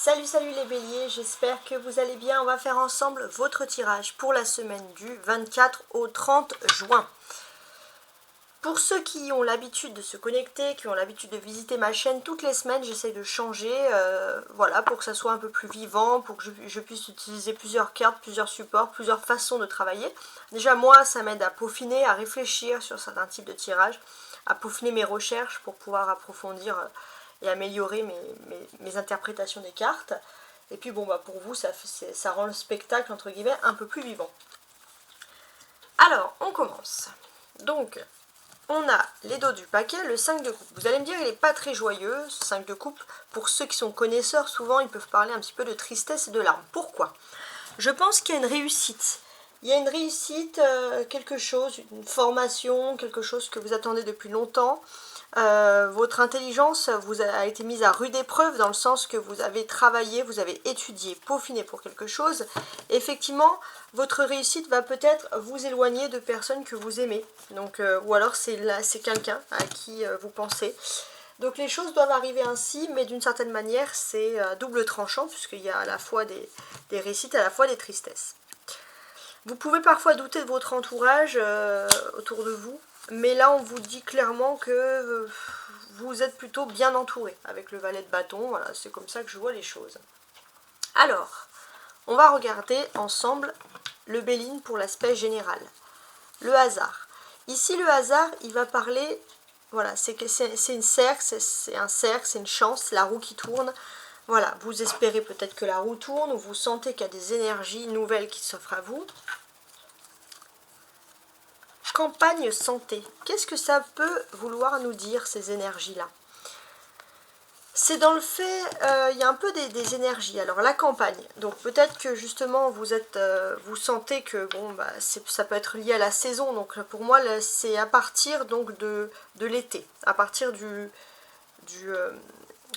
Salut les béliers, j'espère que vous allez bien. On va faire ensemble votre tirage pour la semaine du 24 au 30 juin. Pour ceux qui ont l'habitude de se connecter, qui ont l'habitude de visiter ma chaîne toutes les semaines, j'essaie de changer, voilà, pour que ça soit un peu plus vivant, pour que je puisse utiliser plusieurs cartes, plusieurs supports, plusieurs façons de travailler. Déjà moi, ça m'aide à peaufiner, à réfléchir sur certains types de tirages, à peaufiner mes recherches pour pouvoir approfondir et améliorer mes interprétations des cartes. Et puis bon, bah pour vous, ça rend le spectacle, entre guillemets, un peu plus vivant. Alors, on commence. Donc, on a les dos du paquet, le 5 de coupe. Vous allez me dire, il n'est pas très joyeux, ce 5 de coupe. Pour ceux qui sont connaisseurs, souvent, ils peuvent parler un petit peu de tristesse et de larmes. Pourquoi? Je pense qu'il y a une réussite. Il y a une réussite, quelque chose, une formation, quelque chose que vous attendez depuis longtemps. Votre intelligence vous a été mise à rude épreuve dans le sens que vous avez travaillé, vous avez étudié, peaufiné pour quelque chose. Effectivement, votre réussite va peut-être vous éloigner de personnes que vous aimez. Donc, ou alors c'est quelqu'un à qui vous pensez. Donc les choses doivent arriver ainsi, mais d'une certaine manière, c'est double tranchant, puisqu'il y a à la fois des réussites, à la fois des tristesses. Vous pouvez parfois douter de votre entourage autour de vous, mais là on vous dit clairement que vous êtes plutôt bien entouré avec le valet de bâton. Voilà, c'est comme ça que je vois les choses. Alors, on va regarder ensemble le Béline pour l'aspect général. Le hasard. Ici le hasard, il va parler, voilà, c'est un cercle, c'est une chance, c'est la roue qui tourne. Voilà, vous espérez peut-être que la roue tourne, ou vous sentez qu'il y a des énergies nouvelles qui s'offrent à vous. Campagne santé. Qu'est-ce que ça peut vouloir nous dire, ces énergies-là? C'est dans le fait, il y a un peu des énergies. Alors la campagne, donc peut-être que justement vous sentez que bon, bah, ça peut être lié à la saison. Donc pour moi, c'est à partir donc de l'été, à partir du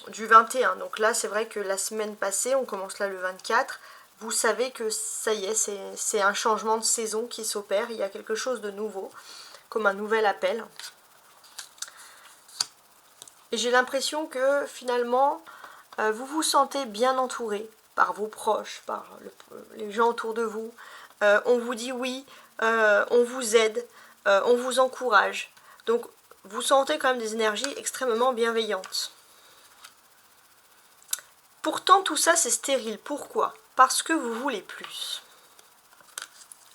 21. Donc là, c'est vrai que la semaine passée, on commence là le 24. Vous savez que ça y est, c'est un changement de saison qui s'opère. Il y a quelque chose de nouveau, comme un nouvel appel. Et j'ai l'impression que finalement, vous vous sentez bien entouré par vos proches, par les gens autour de vous. On vous dit oui, on vous aide, on vous encourage. Donc, vous sentez quand même des énergies extrêmement bienveillantes. Pourtant, tout ça, c'est stérile. Pourquoi? Parce que vous voulez plus.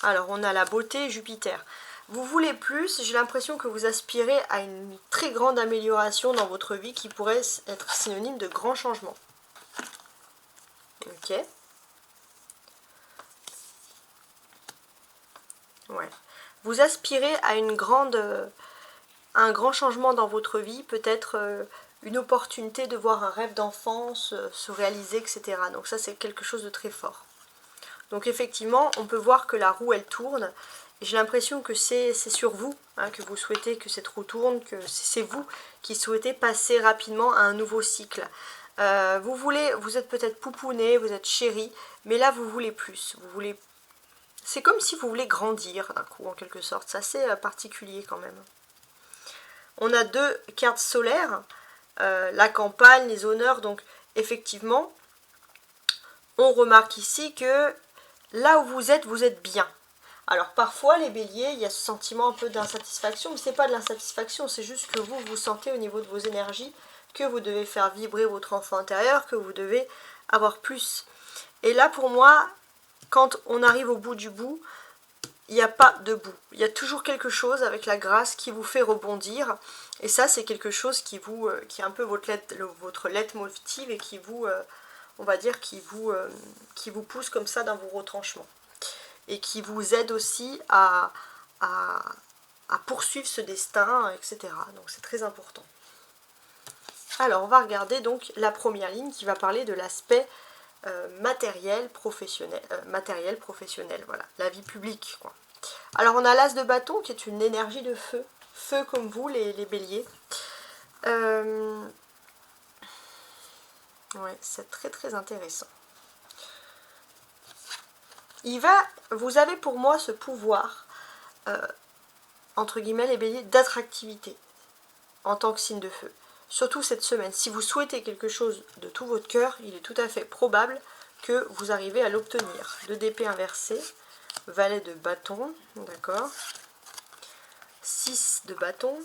Alors, on a la beauté, Jupiter. Vous voulez plus, j'ai l'impression que vous aspirez à une très grande amélioration dans votre vie qui pourrait être synonyme de grands changements. Ok. Ouais. Vous aspirez à un grand changement dans votre vie, peut-être une opportunité de voir un rêve d'enfance se réaliser, etc. Donc ça, c'est quelque chose de très fort. Donc effectivement, on peut voir que la roue, elle tourne. Et j'ai l'impression que c'est sur vous, hein, que vous souhaitez que cette roue tourne, que c'est vous qui souhaitez passer rapidement à un nouveau cycle. Vous êtes peut-être poupouné, vous êtes chéri, mais là, vous voulez plus. C'est comme si vous voulez grandir d'un coup, en quelque sorte. C'est assez particulier quand même. On a deux cartes solaires, la campagne, les honneurs. Donc effectivement, on remarque ici que là où vous êtes bien. Alors parfois les béliers, il y a ce sentiment un peu d'insatisfaction, mais ce n'est pas de l'insatisfaction, c'est juste que vous sentez au niveau de vos énergies que vous devez faire vibrer votre enfant intérieur, que vous devez avoir plus. Et là pour moi, quand on arrive au bout du bout, il n'y a pas de bout. Il y a toujours quelque chose avec la grâce qui vous fait rebondir. Et ça, c'est quelque chose qui est un peu votre leitmotiv et qui vous, on va dire, qui vous pousse comme ça dans vos retranchements. Et qui vous aide aussi à poursuivre ce destin, etc. Donc c'est très important. Alors on va regarder donc la première ligne qui va parler de l'aspect matériel professionnel, voilà, la vie publique, quoi. Alors on a l'as de bâton qui est une énergie de feu, feu comme vous les béliers. Ouais, c'est très très intéressant. Vous avez pour moi ce pouvoir, entre guillemets les béliers, d'attractivité en tant que signe de feu. surtout cette semaine. Si vous souhaitez quelque chose de tout votre cœur, il est tout à fait probable que vous arrivez à l'obtenir. 2 d'épée inversée, valet de bâton, d'accord, 6 de bâton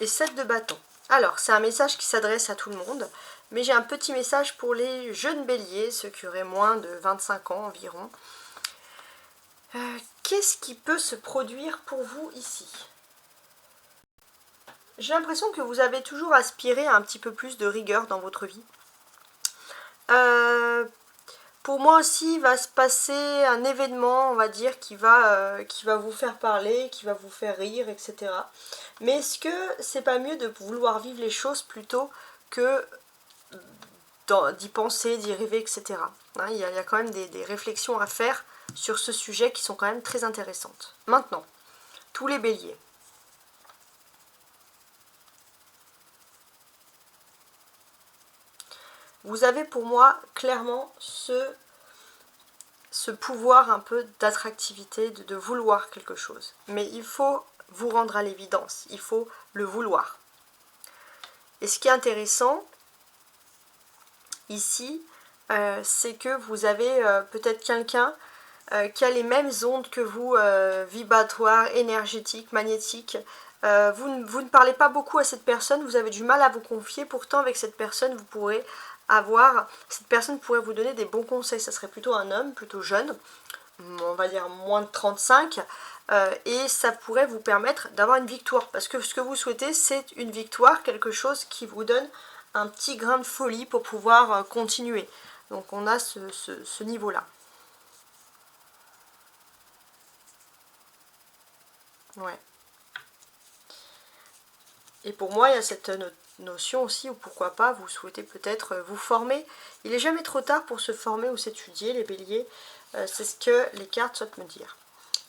et 7 de bâton. Alors, c'est un message qui s'adresse à tout le monde, mais j'ai un petit message pour les jeunes béliers, ceux qui auraient moins de 25 ans environ. Qu'est-ce qui peut se produire pour vous ici? J'ai l'impression que vous avez toujours aspiré à un petit peu plus de rigueur dans votre vie. Pour moi aussi, il va se passer un événement, on va dire, qui va vous faire parler, qui va vous faire rire, etc. Mais est-ce que c'est pas mieux de vouloir vivre les choses plutôt que d'y penser, d'y rêver, etc. Hein, il y a quand même des réflexions à faire sur ce sujet qui sont quand même très intéressantes. Maintenant, tous les béliers. Vous avez pour moi clairement ce pouvoir un peu d'attractivité, de vouloir quelque chose. Mais il faut vous rendre à l'évidence, il faut le vouloir. Et ce qui est intéressant ici, c'est que vous avez peut-être quelqu'un qui a les mêmes ondes que vous, vibratoires, énergétiques, magnétiques. Vous ne parlez pas beaucoup à cette personne, vous avez du mal à vous confier, pourtant avec cette personne vous pourrez cette personne pourrait vous donner des bons conseils. Ça serait plutôt un homme, plutôt jeune, on va dire moins de 35, et ça pourrait vous permettre d'avoir une victoire, parce que ce que vous souhaitez, c'est une victoire, quelque chose qui vous donne un petit grain de folie pour pouvoir continuer. Donc on a ce niveau-là. Ouais. Et pour moi, il y a cette notion aussi, ou pourquoi pas, vous souhaitez peut-être vous former. Il n'est jamais trop tard pour se former ou s'étudier, les béliers. C'est ce que les cartes souhaitent me dire.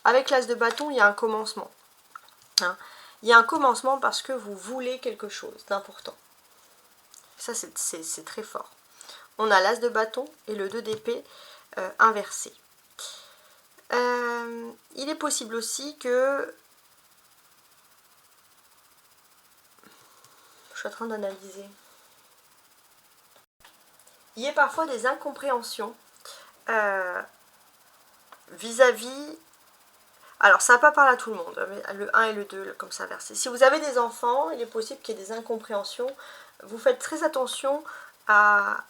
Avec l'as de bâton, il y a un commencement. Hein, il y a un commencement parce que vous voulez quelque chose d'important. Ça, c'est très fort. On a l'as de bâton et le 2 d'épée inversé. Il est possible aussi que... Je suis en train d'analyser. Il y a parfois des incompréhensions vis-à-vis... Alors, ça va pas parler à tout le monde, mais le 1 et le 2, comme ça, inversé. Si vous avez des enfants, il est possible qu'il y ait des incompréhensions. Vous faites très attention à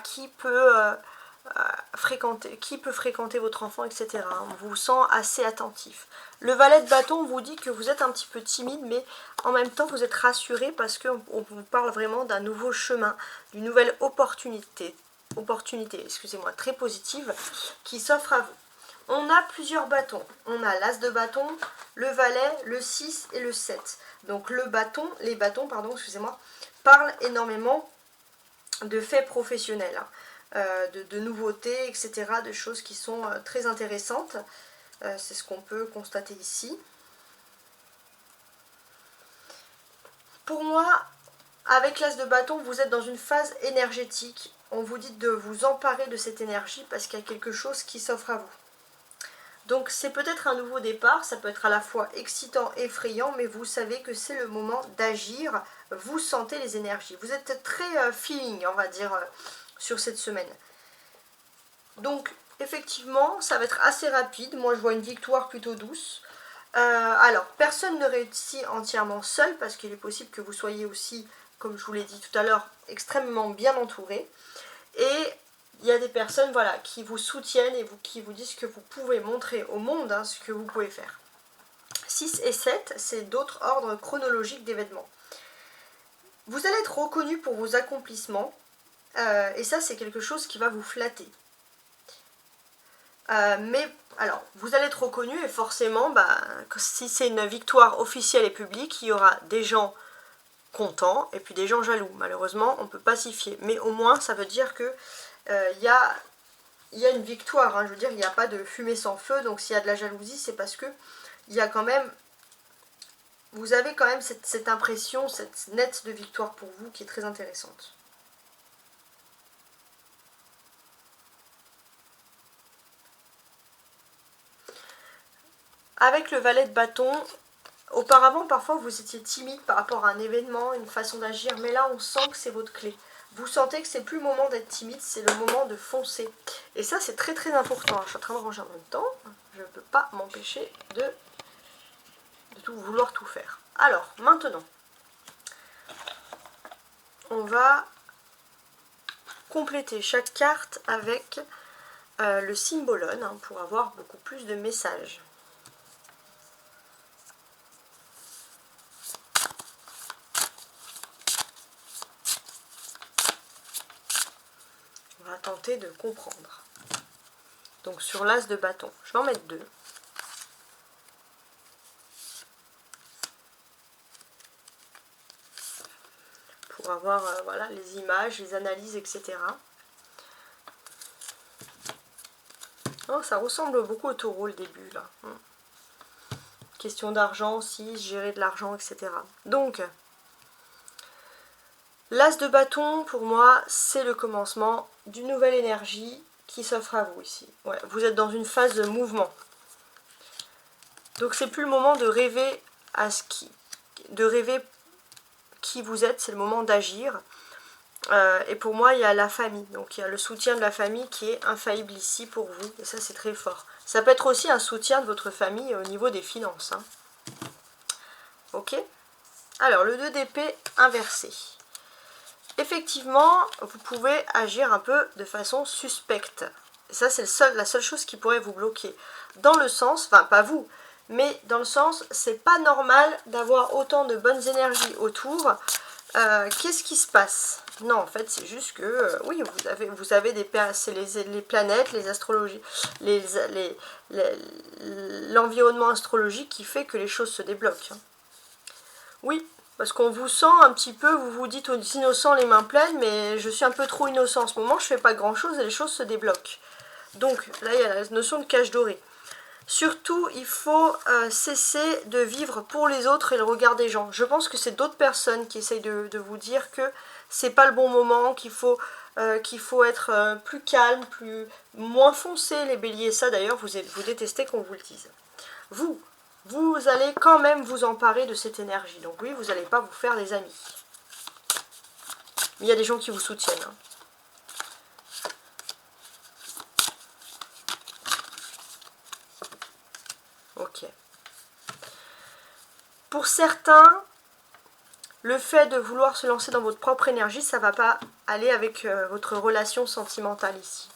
qui peut fréquenter votre enfant, etc. On vous sent assez attentif. Le valet de bâton vous dit que vous êtes un petit peu timide, mais en même temps vous êtes rassuré parce qu'on vous parle vraiment d'un nouveau chemin, d'une nouvelle opportunité, excusez-moi, très positive qui s'offre à vous. On a plusieurs bâtons. On a l'as de bâton, le valet, le 6 et le 7. Donc les bâtons, excusez-moi, parlent énormément de faits professionnels, de nouveautés, etc., de choses qui sont très intéressantes. C'est ce qu'on peut constater ici. Pour moi, avec l'as de bâton, vous êtes dans une phase énergétique. On vous dit de vous emparer de cette énergie parce qu'il y a quelque chose qui s'offre à vous. Donc c'est peut-être un nouveau départ, ça peut être à la fois excitant, effrayant, mais vous savez que c'est le moment d'agir, vous sentez les énergies. Vous êtes très feeling, on va dire, sur cette semaine. Donc effectivement, ça va être assez rapide, moi je vois une victoire plutôt douce. Alors, personne ne réussit entièrement seul, parce qu'il est possible que vous soyez aussi, comme je vous l'ai dit tout à l'heure, extrêmement bien entouré. Et il y a des personnes voilà, qui vous soutiennent et qui vous disent que vous pouvez montrer au monde ce que vous pouvez faire. 6 et 7, c'est d'autres ordres chronologiques d'événements. Vous allez être reconnu pour vos accomplissements, et ça c'est quelque chose qui va vous flatter. Mais alors, vous allez être reconnu et forcément, si c'est une victoire officielle et publique, il y aura des gens contents et puis des gens jaloux. Malheureusement, on ne peut pas s'y fier. Mais au moins, ça veut dire que il y a une victoire, hein. Je veux dire, il n'y a pas de fumée sans feu, donc s'il y a de la jalousie, c'est parce que il y a quand même, vous avez quand même cette impression, cette nette de victoire pour vous qui est très intéressante. Avec le valet de bâton, Auparavant, parfois, vous étiez timide par rapport à un événement, une façon d'agir, mais là, on sent que c'est votre clé. Vous sentez que c'est plus le moment d'être timide, c'est le moment de foncer. Et ça, c'est très très important. Je suis en train de ranger en même temps. Je ne peux pas m'empêcher de vouloir tout faire. Alors, maintenant, on va compléter chaque carte avec le symbolone hein, pour avoir beaucoup plus de messages. On va tenter de comprendre. Donc sur l'as de bâton, je vais en mettre 2. Pour avoir voilà, les images, les analyses, etc. Oh, ça ressemble beaucoup au taureau le début là. Question d'argent aussi, gérer de l'argent, etc. Donc, l'as de bâton, pour moi, c'est le commencement d'une nouvelle énergie qui s'offre à vous ici. Ouais, vous êtes dans une phase de mouvement. Donc, c'est plus le moment de rêver qui vous êtes, c'est le moment d'agir. Et pour moi, il y a la famille. Donc, il y a le soutien de la famille qui est infaillible ici pour vous. Et ça, c'est très fort. Ça peut être aussi un soutien de votre famille au niveau des finances. Hein. Ok ? Alors, le 2 d'épée inversé. Effectivement, vous pouvez agir un peu de façon suspecte. Et ça, c'est la seule chose qui pourrait vous bloquer. Dans le sens, enfin pas vous, mais dans le sens, c'est pas normal d'avoir autant de bonnes énergies autour. Qu'est-ce qui se passe? Non, en fait, c'est juste que, oui, vous avez c'est les planètes, les astrologies, l'environnement astrologique qui fait que les choses se débloquent. Oui, parce qu'on vous sent un petit peu, vous vous dites aux innocents les mains pleines, mais je suis un peu trop innocent en ce moment, je fais pas grand chose et les choses se débloquent. Donc là, il y a la notion de cage dorée. Surtout, il faut cesser de vivre pour les autres et le regard des gens. Je pense que c'est d'autres personnes qui essayent de vous dire que c'est pas le bon moment, qu'il faut être plus calme, moins foncé, les béliers. Ça d'ailleurs, vous détestez qu'on vous le dise. Vous allez quand même vous emparer de cette énergie. Donc oui, vous n'allez pas vous faire des amis. Mais il y a des gens qui vous soutiennent. Hein. Ok. Pour certains, le fait de vouloir se lancer dans votre propre énergie, ça ne va pas aller avec votre relation sentimentale ici.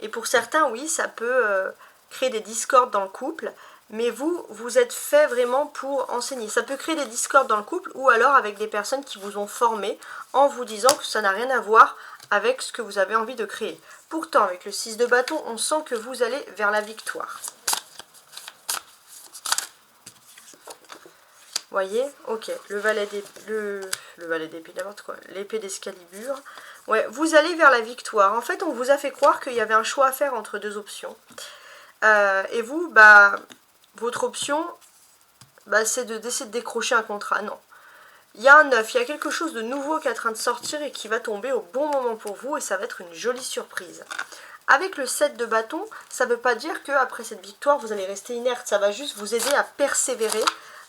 Et pour certains, oui, ça peut créer des discordes dans le couple, mais vous êtes fait vraiment pour enseigner. Ça peut créer des discordes dans le couple ou alors avec des personnes qui vous ont formé en vous disant que ça n'a rien à voir avec ce que vous avez envie de créer. Pourtant, avec le 6 de bâton, on sent que vous allez vers la victoire. Voyez, ok, le valet d'épée, n'importe quoi, l'épée d'Excalibur. Ouais, vous allez vers la victoire. En fait, on vous a fait croire qu'il y avait un choix à faire entre deux options. Et vous, votre option, c'est d'essayer de décrocher un contrat. Non. Il y a un 9, il y a quelque chose de nouveau qui est en train de sortir et qui va tomber au bon moment pour vous et ça va être une jolie surprise. Avec le 7 de bâton, ça ne veut pas dire qu'après cette victoire, vous allez rester inerte. Ça va juste vous aider à persévérer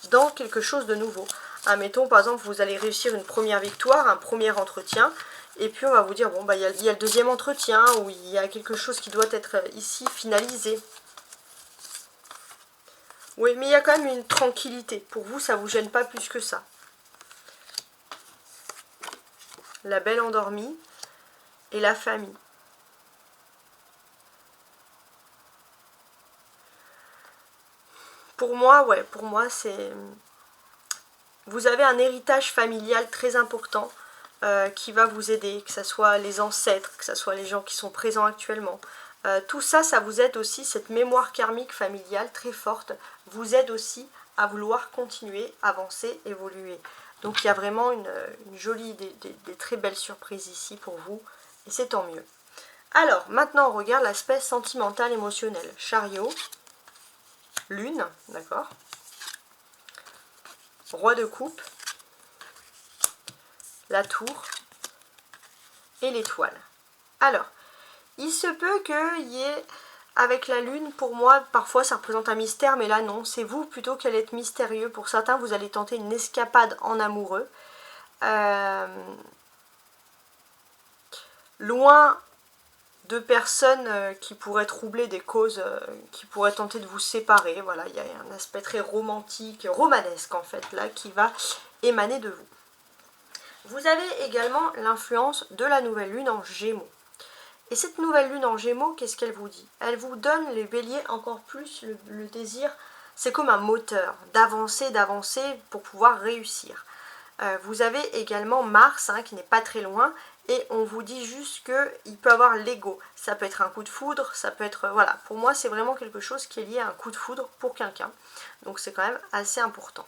dans quelque chose de nouveau. Admettons, par exemple, vous allez réussir une première victoire, un premier entretien, et puis on va vous dire, bon, il y a le deuxième entretien, où il y a quelque chose qui doit être ici finalisé. Oui, mais il y a quand même une tranquillité. Pour vous, ça ne vous gêne pas plus que ça. La belle endormie et la famille. Pour moi, c'est... Vous avez un héritage familial très important qui va vous aider, que ce soit les ancêtres, que ce soit les gens qui sont présents actuellement. Tout ça, ça vous aide aussi, cette mémoire karmique familiale très forte, vous aide aussi à vouloir continuer, avancer, évoluer. Donc il y a vraiment une jolie, des très belles surprises ici pour vous, et c'est tant mieux. Alors, maintenant on regarde l'aspect sentimental, émotionnel. Chariot, lune, d'accord. Roi de coupe, la tour et l'étoile. Alors, il se peut qu'il y ait Avec la lune, pour moi, parfois ça représente un mystère, mais là non, c'est vous plutôt qui allez être mystérieux. Pour certains, vous allez tenter une escapade en amoureux. Loin de personnes qui pourraient troubler des causes, qui pourraient tenter de vous séparer. Voilà, il y a un aspect très romantique, romanesque en fait, là, qui va émaner de vous. Vous avez également l'influence de la nouvelle lune en Gémeaux. Et cette nouvelle lune en Gémeaux, qu'est-ce qu'elle vous dit? Elle vous donne, les béliers, encore plus le désir, c'est comme un moteur, d'avancer pour pouvoir réussir. Vous avez également Mars, hein, qui n'est pas très loin, et on vous dit juste qu'il peut avoir l'ego. Ça peut être un coup de foudre, ça peut être... Voilà, pour moi, c'est vraiment quelque chose qui est lié à un coup de foudre pour quelqu'un. Donc c'est quand même assez important.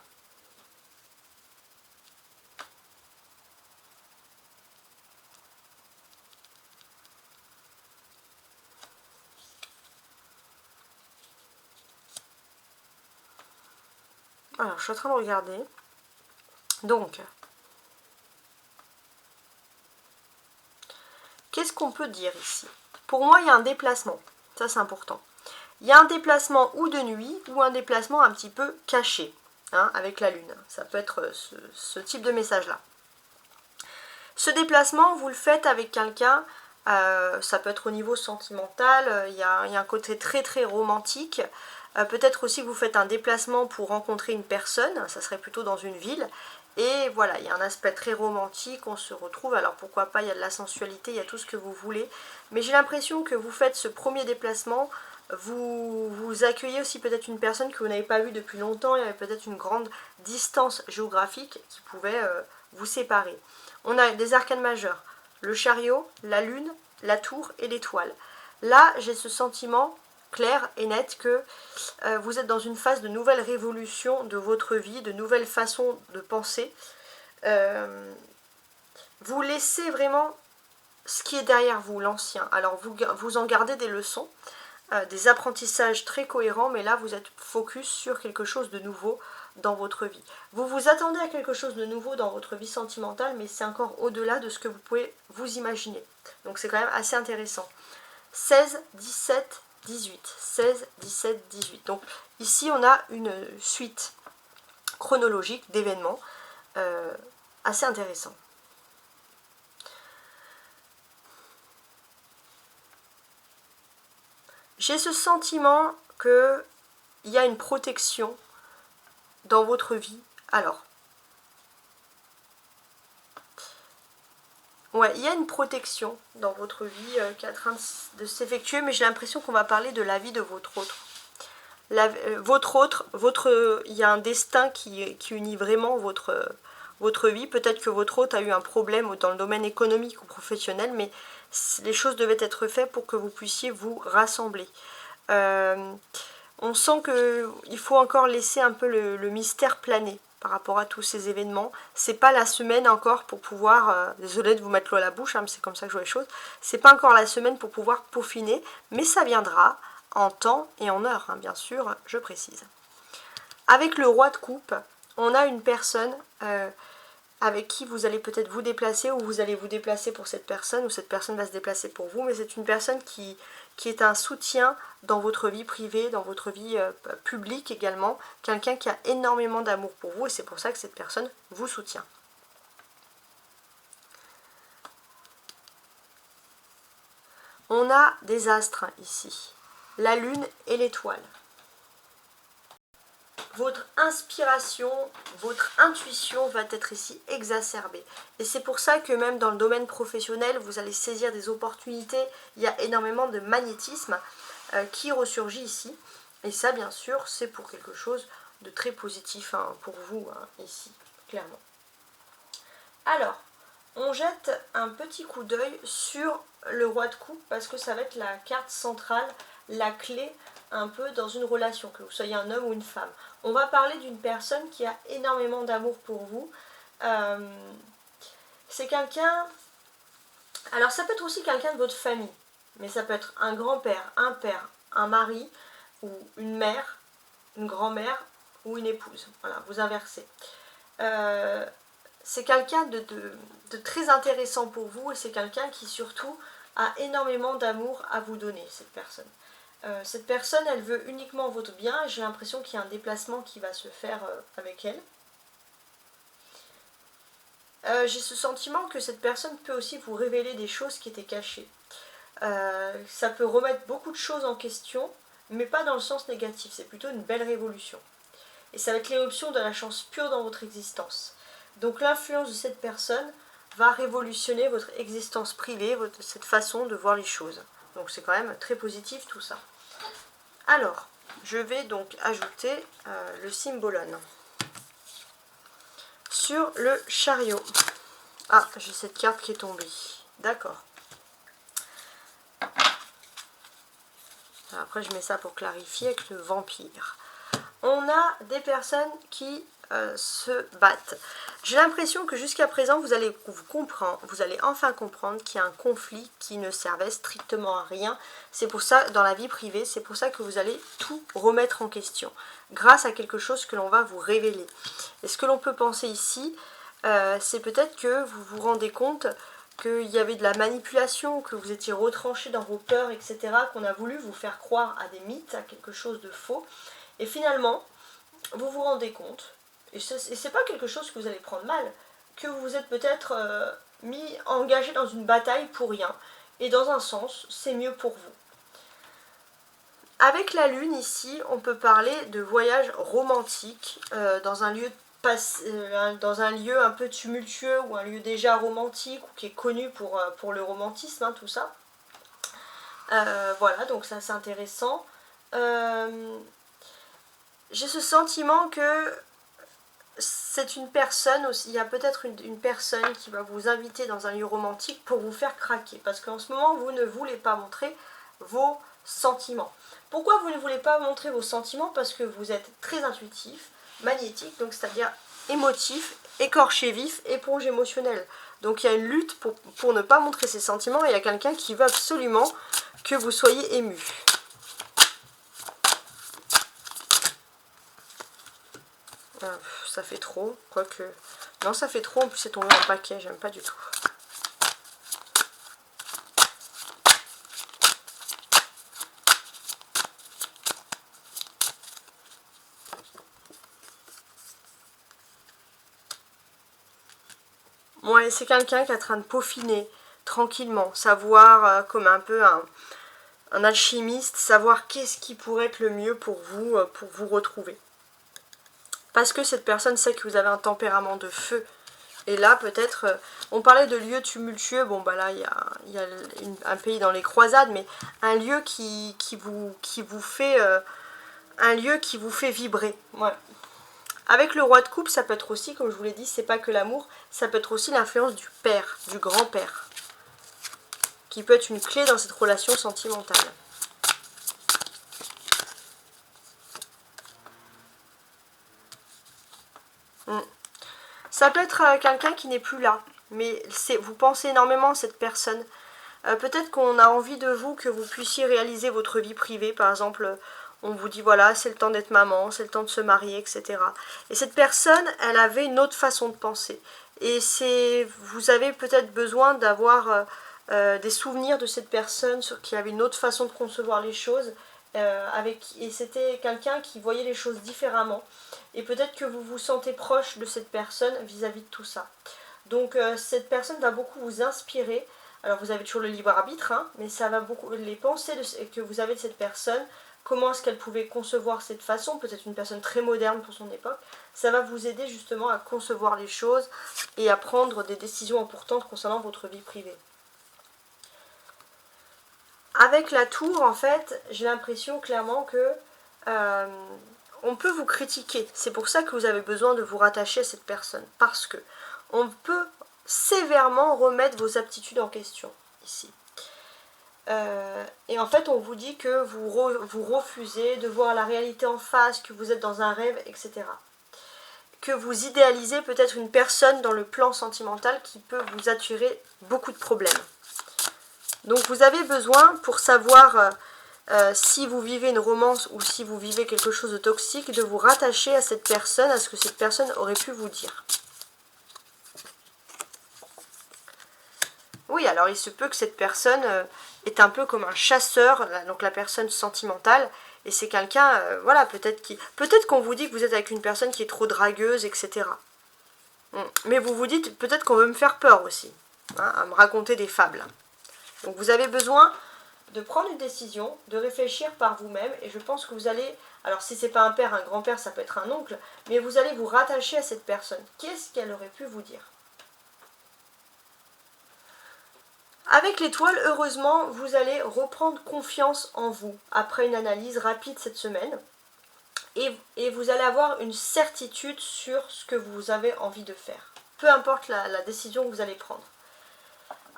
Alors, je suis en train de regarder. Donc, qu'est-ce qu'on peut dire ici? Pour moi, il y a un déplacement. Ça, c'est important. Il y a un déplacement ou de nuit, ou un déplacement un petit peu caché, hein, avec la lune. Ça peut être ce type de message-là. Ce déplacement, vous le faites avec quelqu'un, ça peut être au niveau sentimental, il y a un côté très très romantique. Peut-être aussi que vous faites un déplacement pour rencontrer une personne, ça serait plutôt dans une ville. Et voilà, il y a un aspect très romantique, on se retrouve, alors pourquoi pas, il y a de la sensualité, il y a tout ce que vous voulez. Mais j'ai l'impression que vous faites ce premier déplacement, vous accueillez aussi peut-être une personne que vous n'avez pas vue depuis longtemps, il y avait peut-être une grande distance géographique qui pouvait vous séparer. On a des arcanes majeurs, le chariot, la lune, la tour et l'étoile. Là, j'ai ce sentiment clair et net que vous êtes dans une phase de nouvelle révolution de votre vie, de nouvelles façons de penser. Vous laissez vraiment ce qui est derrière vous, l'ancien. Alors vous en gardez des leçons, des apprentissages très cohérents, mais là vous êtes focus sur quelque chose de nouveau dans votre vie. Vous vous attendez à quelque chose de nouveau dans votre vie sentimentale, mais c'est encore au-delà de ce que vous pouvez vous imaginer. Donc c'est quand même assez intéressant. 16, 17, 18. 16, 17, 18. Donc ici on a une suite chronologique d'événements assez intéressant. J'ai ce sentiment qu'il y a une protection dans votre vie. Alors, ouais, il y a une protection dans votre vie qui est en train de s'effectuer, mais j'ai l'impression qu'on va parler de la vie de votre autre. Il y a un destin qui unit vraiment votre vie. Peut-être que votre hôte a eu un problème dans le domaine économique ou professionnel, mais les choses devaient être faites pour que vous puissiez vous rassembler. On sent qu'il faut encore laisser un peu le mystère planer par rapport à tous ces événements. C'est pas la semaine encore pour pouvoir, désolée de vous mettre l'eau à la bouche, hein, mais c'est comme ça que je vois les choses, c'est pas encore la semaine pour pouvoir peaufiner, mais ça viendra en temps et en heure, hein, bien sûr, je précise. Avec le roi de coupe, on a une personne avec qui vous allez peut-être vous déplacer, ou vous allez vous déplacer pour cette personne, ou cette personne va se déplacer pour vous, mais c'est une personne qui est un soutien dans votre vie privée, dans votre vie publique également, quelqu'un qui a énormément d'amour pour vous, et c'est pour ça que cette personne vous soutient. On a des astres ici, la lune et l'étoile. Votre inspiration, votre intuition va être ici exacerbée. Et c'est pour ça que même dans le domaine professionnel, vous allez saisir des opportunités. Il y a énormément de magnétisme qui ressurgit ici. Et ça, bien sûr, c'est pour quelque chose de très positif hein, pour vous, hein, ici, clairement. Alors, on jette un petit coup d'œil sur le roi de coupe parce que ça va être la carte centrale, la clé un peu dans une relation, que vous soyez un homme ou une femme. On va parler d'une personne qui a énormément d'amour pour vous. C'est quelqu'un... Alors ça peut être aussi quelqu'un de votre famille, mais ça peut être un grand-père, un mari, ou une mère, une grand-mère, ou une épouse. Voilà, vous inversez. C'est quelqu'un de très intéressant pour vous, et c'est quelqu'un qui surtout a énormément d'amour à vous donner, cette personne. Cette personne, elle veut uniquement votre bien. J'ai l'impression qu'il y a un déplacement qui va se faire avec elle. J'ai ce sentiment que cette personne peut aussi vous révéler des choses qui étaient cachées. Ça peut remettre beaucoup de choses en question, mais pas dans le sens négatif. C'est plutôt une belle révolution. Et ça va être l'éruption de la chance pure dans votre existence. Donc l'influence de cette personne va révolutionner votre existence privée, cette façon de voir les choses. Donc c'est quand même très positif tout ça. Alors, je vais donc ajouter le cymbalone sur le chariot. Ah, j'ai cette carte qui est tombée. D'accord. Après, je mets ça pour clarifier avec le vampire. On a des personnes qui se battent. J'ai l'impression que jusqu'à présent, vous allez enfin comprendre qu'il y a un conflit qui ne servait strictement à rien. C'est pour ça, dans la vie privée, c'est pour ça que vous allez tout remettre en question, grâce à quelque chose que l'on va vous révéler. Et ce que l'on peut penser ici, c'est peut-être que vous vous rendez compte qu'il y avait de la manipulation, que vous étiez retranché dans vos peurs, etc., qu'on a voulu vous faire croire à des mythes, à quelque chose de faux. Et finalement, vous vous rendez compte, et c'est pas quelque chose que vous allez prendre mal, que vous vous êtes peut-être engagé dans une bataille pour rien. Et dans un sens, c'est mieux pour vous. Avec la lune ici, on peut parler de voyage romantique dans un lieu un peu tumultueux ou un lieu déjà romantique ou qui est connu pour le romantisme, hein, tout ça. Voilà, donc ça c'est intéressant. J'ai ce sentiment que c'est une personne aussi, il y a peut-être une personne qui va vous inviter dans un lieu romantique pour vous faire craquer. Parce qu'en ce moment, vous ne voulez pas montrer vos sentiments. Pourquoi vous ne voulez pas montrer vos sentiments? Parce que vous êtes très intuitif, magnétique, donc c'est-à-dire émotif, écorché vif, éponge émotionnelle. Donc il y a une lutte pour ne pas montrer ses sentiments et il y a quelqu'un qui veut absolument que vous soyez ému. Ça fait trop, quoique... Non, ça fait trop, en plus c'est tombé en paquet, j'aime pas du tout. Ouais, c'est quelqu'un qui est en train de peaufiner tranquillement, savoir comme un peu un alchimiste, savoir qu'est-ce qui pourrait être le mieux pour vous retrouver. Parce que cette personne sait que vous avez un tempérament de feu. Et là, peut-être, on parlait de lieux tumultueux, bon bah là, il y a un pays dans les croisades, mais un lieu qui vous fait... un lieu qui vous fait vibrer. Ouais. Avec le roi de coupe, ça peut être aussi, comme je vous l'ai dit, c'est pas que l'amour, ça peut être aussi l'influence du père, du grand-père, qui peut être une clé dans cette relation sentimentale. Ça peut être quelqu'un qui n'est plus là, mais vous pensez énormément à cette personne. Peut-être qu'on a envie de vous, que vous puissiez réaliser votre vie privée, par exemple... On vous dit, voilà, c'est le temps d'être maman, c'est le temps de se marier, etc. Et cette personne, elle avait une autre façon de penser. Et vous avez peut-être besoin d'avoir des souvenirs de cette personne qui avait une autre façon de concevoir les choses. Et c'était quelqu'un qui voyait les choses différemment. Et peut-être que vous vous sentez proche de cette personne vis-à-vis de tout ça. Donc cette personne va beaucoup vous inspirer. Alors vous avez toujours le libre arbitre, hein, mais ça va beaucoup, les pensées que vous avez de cette personne, comment est-ce qu'elle pouvait concevoir cette façon, peut-être une personne très moderne pour son époque, ça va vous aider justement à concevoir les choses et à prendre des décisions importantes concernant votre vie privée. Avec la tour, en fait, j'ai l'impression clairement que on peut vous critiquer. C'est pour ça que vous avez besoin de vous rattacher à cette personne, parce que on peut sévèrement remettre vos aptitudes en question ici. Et en fait on vous dit que vous refusez de voir la réalité en face, que vous êtes dans un rêve, etc. Que vous idéalisez peut-être une personne dans le plan sentimental qui peut vous attirer beaucoup de problèmes. Donc vous avez besoin, pour savoir si vous vivez une romance ou si vous vivez quelque chose de toxique, de vous rattacher à cette personne, à ce que cette personne aurait pu vous dire. Oui, alors il se peut que cette personne est un peu comme un chasseur, donc la personne sentimentale, et c'est quelqu'un, voilà, peut-être qu'on vous dit que vous êtes avec une personne qui est trop dragueuse, etc. Mais vous vous dites, peut-être qu'on veut me faire peur aussi, hein, à me raconter des fables. Donc vous avez besoin de prendre une décision, de réfléchir par vous-même, et je pense que vous allez, alors si c'est pas un père, un grand-père, ça peut être un oncle, mais vous allez vous rattacher à cette personne. Qu'est-ce qu'elle aurait pu vous dire? Avec l'étoile, heureusement, vous allez reprendre confiance en vous après une analyse rapide cette semaine. Et vous allez avoir une certitude sur ce que vous avez envie de faire. Peu importe la décision que vous allez prendre.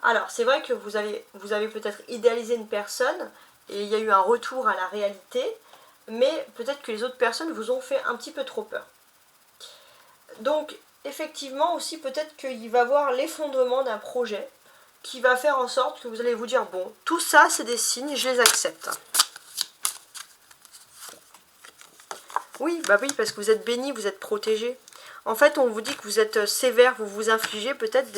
Alors, c'est vrai que vous avez peut-être idéalisé une personne et il y a eu un retour à la réalité, mais peut-être que les autres personnes vous ont fait un petit peu trop peur. Donc, effectivement, aussi peut-être qu'il va y avoir l'effondrement d'un projet qui va faire en sorte que vous allez vous dire, bon, tout ça, c'est des signes, je les accepte. Oui, bah oui, parce que vous êtes béni, vous êtes protégé. En fait, on vous dit que vous êtes sévère, vous vous infligez peut-être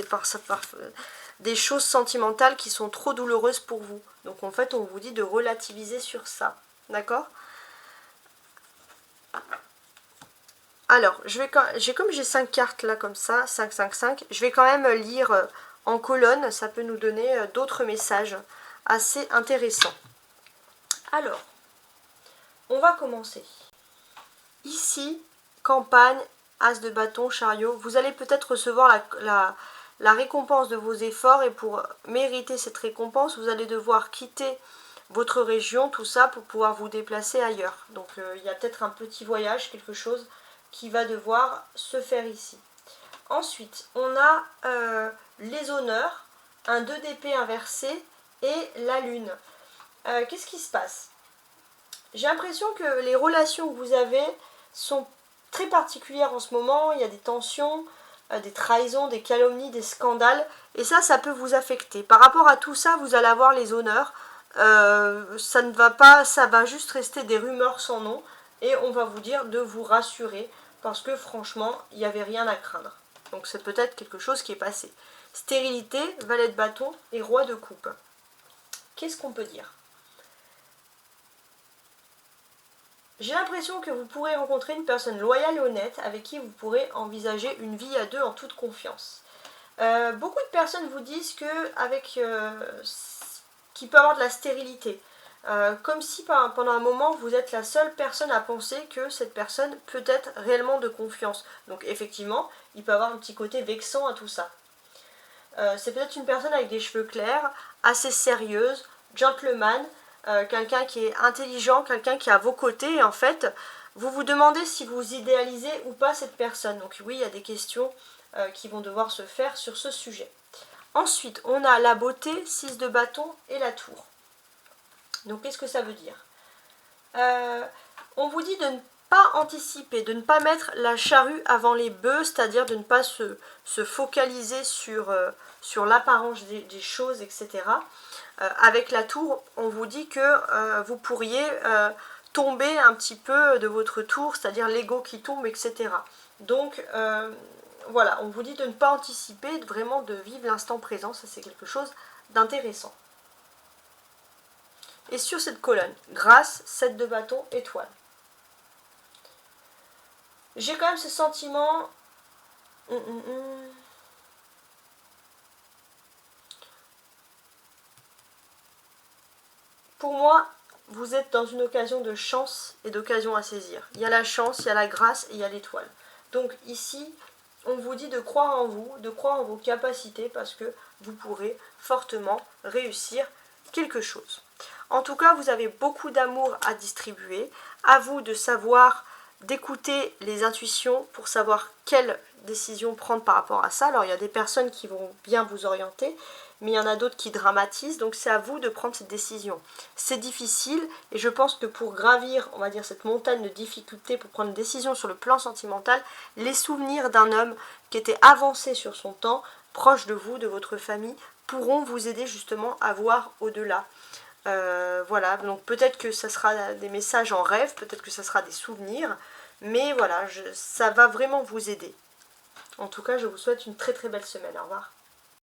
des choses sentimentales qui sont trop douloureuses pour vous. Donc en fait, on vous dit de relativiser sur ça. D'accord? Alors, comme j'ai 5 cartes là comme ça, 5, 5, 5, je vais quand même lire en colonne, ça peut nous donner d'autres messages assez intéressants. Alors, on va commencer. Ici, campagne, as de bâton, chariot, vous allez peut-être recevoir la récompense de vos efforts et pour mériter cette récompense, vous allez devoir quitter votre région, tout ça, pour pouvoir vous déplacer ailleurs. Donc il y a peut-être un petit voyage, quelque chose qui va devoir se faire ici. Ensuite, on a les honneurs, un 2 d'épée inversé et la lune. Qu'est-ce qui se passe? J'ai l'impression que les relations que vous avez sont très particulières en ce moment. Il y a des tensions, des trahisons, des calomnies, des scandales. Et ça peut vous affecter. Par rapport à tout ça, vous allez avoir les honneurs. Ça ne va pas, ça va juste rester des rumeurs sans nom. Et on va vous dire de vous rassurer. Parce que franchement, il n'y avait rien à craindre. Donc c'est peut-être quelque chose qui est passé. Stérilité, valet de bâton et roi de coupe. Qu'est-ce qu'on peut dire? J'ai l'impression que vous pourrez rencontrer une personne loyale et honnête avec qui vous pourrez envisager une vie à deux en toute confiance. Beaucoup de personnes vous disent qu'il peut y avoir de la stérilité. Comme si pendant un moment vous êtes la seule personne à penser que cette personne peut être réellement de confiance. Donc effectivement, il peut y avoir un petit côté vexant à tout ça. C'est peut-être une personne avec des cheveux clairs, assez sérieuse, gentleman, quelqu'un qui est intelligent, quelqu'un qui est à vos côtés, et en fait, vous vous demandez si vous idéalisez ou pas cette personne. Donc oui, il y a des questions qui vont devoir se faire sur ce sujet. Ensuite, on a la beauté, 6 de bâton et la tour. Donc qu'est-ce que ça veut dire? On vous dit de ne pas anticiper, de ne pas mettre la charrue avant les bœufs, c'est-à-dire de ne pas se focaliser sur l'apparence des choses, etc. Avec la tour, on vous dit que vous pourriez tomber un petit peu de votre tour, c'est-à-dire l'ego qui tombe, etc. Donc voilà, on vous dit de ne pas anticiper, vraiment de vivre l'instant présent, ça c'est quelque chose d'intéressant. Et sur cette colonne, grâce, 7 de bâton, étoile. J'ai quand même ce sentiment... Pour moi, vous êtes dans une occasion de chance et d'occasion à saisir. Il y a la chance, il y a la grâce et il y a l'étoile. Donc ici, on vous dit de croire en vous, de croire en vos capacités parce que vous pourrez fortement réussir quelque chose. En tout cas, vous avez beaucoup d'amour à distribuer. À vous de savoir, d'écouter les intuitions pour savoir quelle décision prendre par rapport à ça. Alors, il y a des personnes qui vont bien vous orienter, mais il y en a d'autres qui dramatisent. Donc, c'est à vous de prendre cette décision. C'est difficile et je pense que pour gravir, on va dire, cette montagne de difficultés pour prendre une décision sur le plan sentimental, les souvenirs d'un homme qui était avancé sur son temps, proche de vous, de votre famille, pourront vous aider justement à voir au-delà. Voilà, donc peut-être que ça sera des messages en rêve, peut-être que ça sera des souvenirs, mais voilà, ça va vraiment vous aider. En tout cas, je vous souhaite une très très belle semaine. Au revoir.